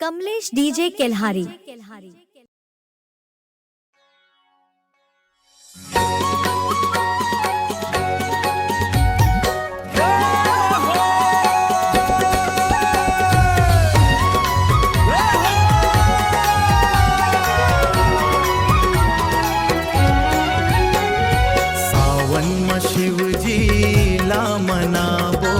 Kamlesh DJ Kelhari. शिवजीला मनावो,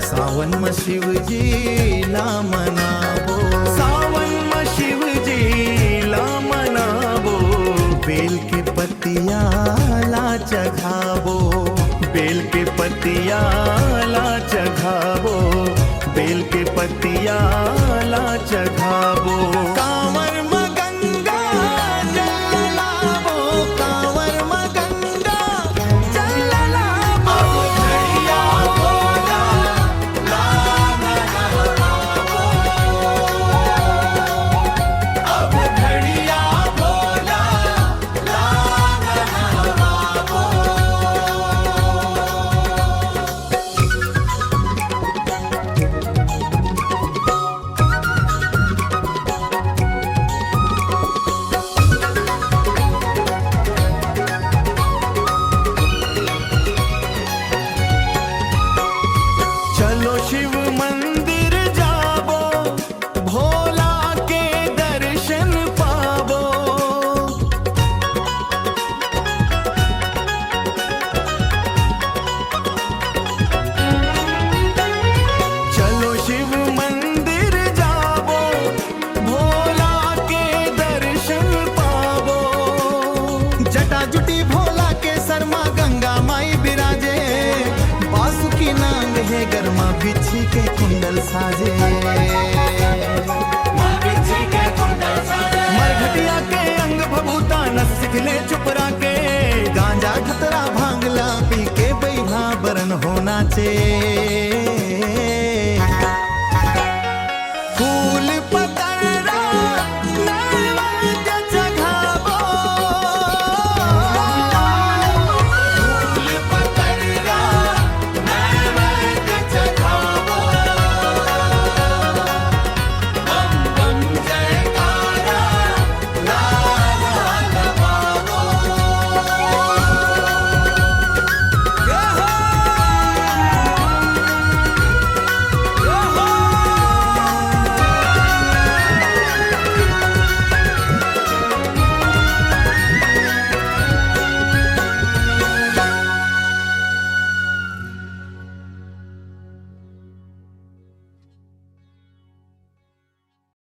सावन में शिवजीला मनावो, सावन में शिवजीला मनावो, बेल के पतिया ला चघावो, बेल के पतिया ला चघावो, बेल के पतिया ला चघावो। कांवर में गंगा जल लावो, कांवर में गंगा जल लावो। अब घड़िया भोला अब घड़िया भोला चलो शिव मंदिर जाबो, भोला के दर्शन पाबो। चलो शिव मंदिर जाबो, भोला के दर्शन पाबो। जटा जुटी भोला के शर्मा गंगा माई बिराजे, बासुकी नांग है गरमा बिछी के कुंडल साजे, मरघटिया के अंग भभूता नसिखले चुपरा के, गांजा खतरा भांगला पी के बैला बरन होना चे।